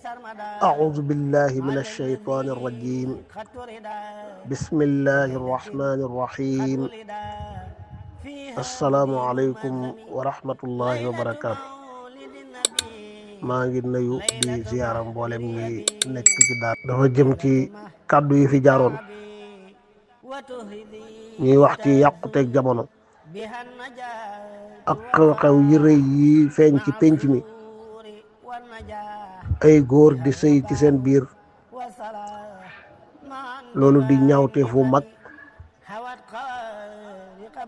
أعوذ بالله من الشيطان الرجيم. بسم الله الرحمن الرحيم. السلام عليكم ورحمة الله وبركاته. maa ngi nuyu di ziyaara mboolem ñi nekk ci daal dafa jëm ci kàddu yi fi jaaroon ñuy wax ci yàquteeg jamono ak xew-xew yi rëy yi feeñ ci pénc mi, ay góor di sëy ci seen biir, loolu di ñaawteef wu mag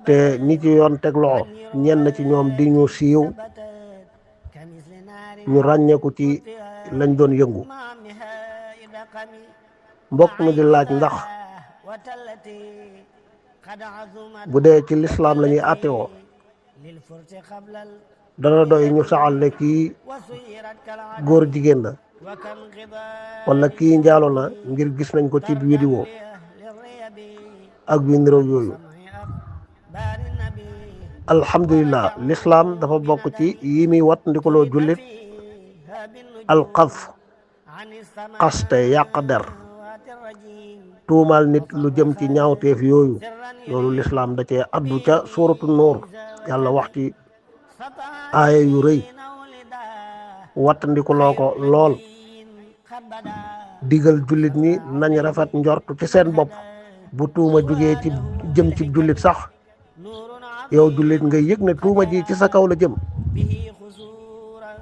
te ñi ci yoon teg loxo ñenn ci ñoom di ñu siiw ñu ràññeeku ci lañ doon yëngu. mbokk mi di laaj ndax bu dee ci lislaam la ñuy àttewoo dana doy ñu saxal ne kii góor jigéen la wala kii njaalo na ngir gis nañ ko ci vidéo ak yu niroog yooyu. alhamdulillah, lislaam dafa bokk ci yi muy wat ndikaloo jullit alxaf, xaste, yàq der, tuumaal nit lu jëm ci ñaawteef yooyu. loolu lislaam da cee addu ca suuratu nuur, yàlla wax ci aaya yu rëy wat ndikaloo ko lool, digal jullit ñi nañ rafet njortu ci seen bopp. bu tuuma jugee ci jëm ci jullit sax, yow jullit nga yëg ne tuuma ji ci sa kaw la jëm.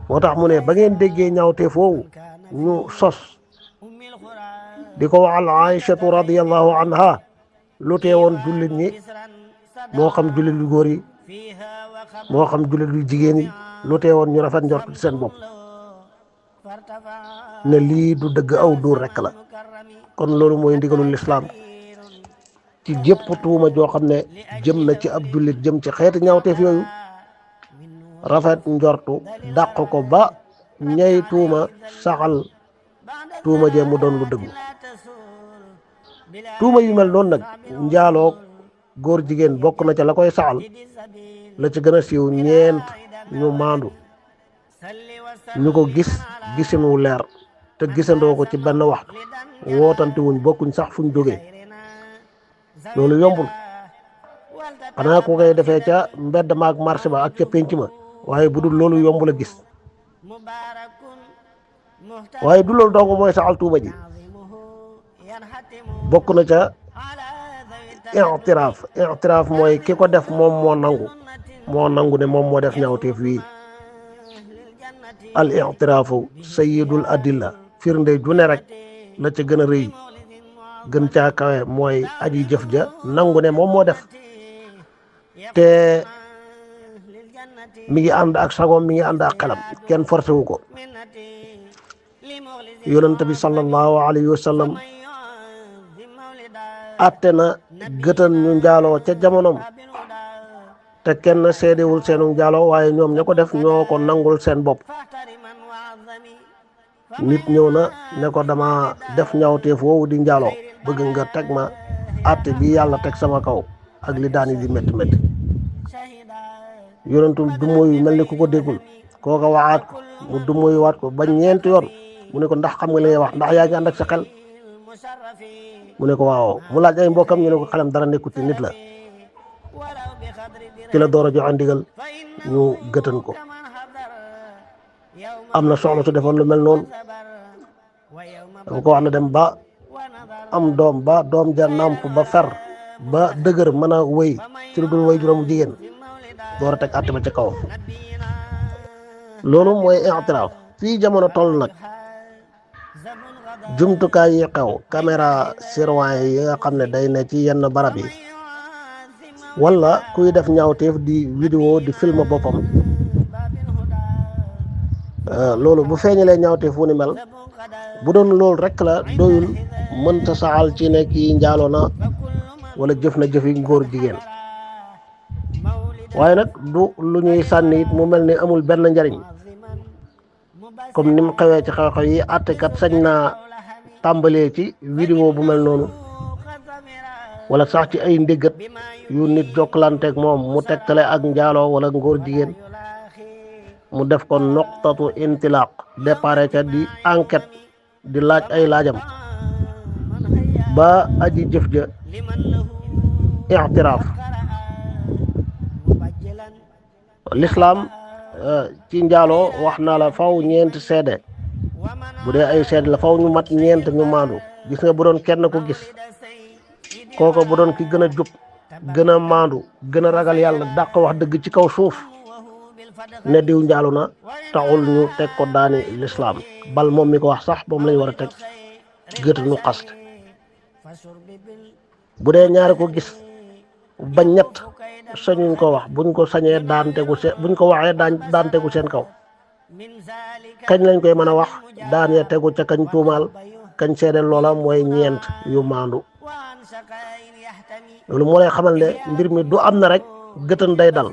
moo tax mu ne ba ngeen déggee ñaawte foofu ñu sos di ko waxal Aïchatu radiyallahu anha, lu teewoon jullit ñi, moo xam jullit yu góor yi moo xam jullit yu jigéen yi, lu teewoon ñu rafet njort ci seen bopp ne lii du dëgg, aw duur rekk la. kon loolu mooy ndigalul lislaam ci jépp tuuma joo xam ne jëm na ci ab jullit jëm ci xeeti ñaawteef yooyu, rafet njortu dàq ko ba ñay tuuma saxal tuuma jee mu doon lu dëggu. tuuma yu mel noonu nag, njaaloo góor jigéen bokk na ca la koy saxal, la ci gën a siiw ñeent ñu maandu ñu ko gis gisin wu leer te gisandoo ko ci benn waxtu, wootante wuñ, bokkuñ sax fuñ jógee. loolu yombul, xanaa ko koy defee ca mbedd ma ak marché ba ak ca pénc ma, waaye bu dul loolu yombul a gis. waaye du loolu dong mooy saxal tuuma ji, bokk na ca i'tiraaf mooy ki ko def moom moo nangu ne moom moo def ñaawteef wii. al i'tiraafu sayyidul adilla, firnde ju ne rek la ca gën a rëy gën caa kawe mooy aji jëf ja nangu ne moom moo def, te mi ngi ànd ak sagoom, mi ngi ànd ak xelam, kenn forcé wu ko. yonent bi sallallahu alayhi wa sallam atte na gëtan ñu njaaloo ca jamonoom, te kenn seedewul seenu njaaloo, waaye ñoom ña ko def ñoo ko nangul seen bopp. nit ñëw na ne ko dama def ñaawteef woowu di njaaloo, bëgg nga teg ma atte bi yàlla teg sama kaw ak li daan yi di métti métti. yonentu du mooy mel ni ku ko déggul, kooka waxaat ko, mu du mooy waat ko ba ñeenti yoon. mu ne ko ndax xam nga li ngay wax, ndax yaa ngi ànd ak sa xel? mu ne ko waaw. mu laaj ay mbokkam, ñu ne ko xelam dara nekkut ci nit la. ci la door a joxe ndigal ñu gëtan ko. am na soxna su defoon lu mel noonu, dafa ko wax na dem ba am doom, ba doom ja nàmp ba fer ba dëgër mën a wëy ci lu dul wëy juróomu jigéen, door a teg àtte ba ca kawam. loolu mooy i'tiraaf. fii jamono toll nag, jumtukaay yi xew, caméra surveillance yi nga xam ne day ne ci yenn barab yi, wala kuy def ñaawteef di vidéo di film boppam, loolu bu feeñalee ñaawteef wu ni mel, bu doon loolu rek la doyul, mënta saxal ci ne kii njaaloo na wala jëf na jëfi ngóor jigéen. waaye nag du lu ñuy sànni it mu mel ni amul benn njariñ, comme ni mu xewee ci xew-xew yi. àttekat sañ naa tàmbalee ci vidéo bu mel noonu, wala sax ci ay ndéggat yu nit jokkalanteeg moom mu tegtale ak njaaloo wala ngóor jigéen, mu def ko noqtatu intilaq dépare ca di enquête di laaj ay laajam ba aji jëf ja i'tiraaf. l'islam ci njaaloo wax naa la faw ñeenti seede, bu dee ay seede la faw ñu mat ñeent ñu maandu. gis nga bu doon kenn ko gis kooko bu doon ki gën a jub gën a maandu gën a ragal yàlla dàq wax dëgg ci kaw suuf ne diw njaalu na taxul ñu teg ko daani l'islam, bal moom mi ko wax sax moom lañ war a teg gët ñu xaste. bu dee ñaari ko gis ba ñett sañuñ ko wax, buñ ko sañee daan tegu seen, buñ ko waxee daan tegu seen kaw. kañ lañ koy mën a wax daan ya tegu ca kañ tuumaal kañ seede loola mooy ñeent yu maandu. loolu moo lay xamal ne mbir mi du am na rek gëtën day dal.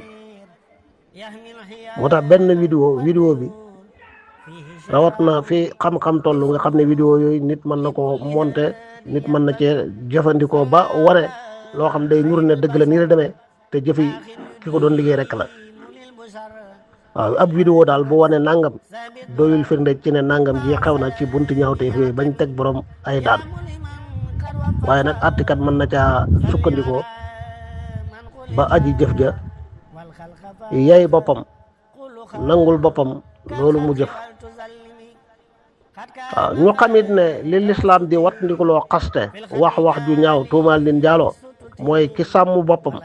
moo tax benn vidéo bi rawat na fi xam-xam toll nga xam ne vidéo yooyu nit mën na ko monter, nit mën na cee jëfandikoo ba wane loo xam day ñur ne dëgg la nii la demee te jëfi ki ko doon liggéey rek la. waaw ab vidéo daal bu wane nangam doyul firnde ci ne nangam ji xew na ci buntu ñaawteef yooyu bañ teg borom ay daan, waaye nag àttikat mën na caa sukkandikoo ba aji jëf ja yey boppam nangul boppam loolu mu jëf. waaw ñu xamit ne li lislaam di wat ndikuloo xaste wax ju ñaaw tuumaal nit njaaloo mooy ki sàmm boppam,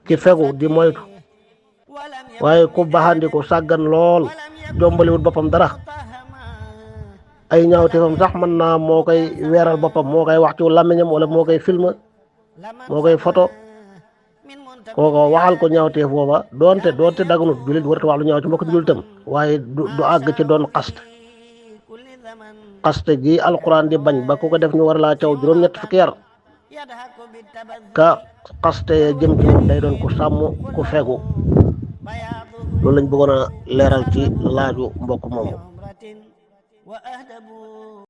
ki fegu di moytu, waaye ku baxandiku sàggan lool jombaliwut boppam dara, ay ñaawteefam sax mën naa moo koy weeral boppam, moo koy wax ci làmmiñam wala moo koy film, moo koy photo. kooko waxal ko ñaawteef booba doonte daganut jullit warta wax lu ñaaw ci mbokk jullitam, waaye du àgg ci doon xaste gi alquran di bañ ba ku ko def ñu war laa caw juróom-ñett fukki yar. ka xaste jëm ci moom day doon ku sàmm ku fegu. loolu lañ bëggoon a leeral ci laaju mbokk moomu.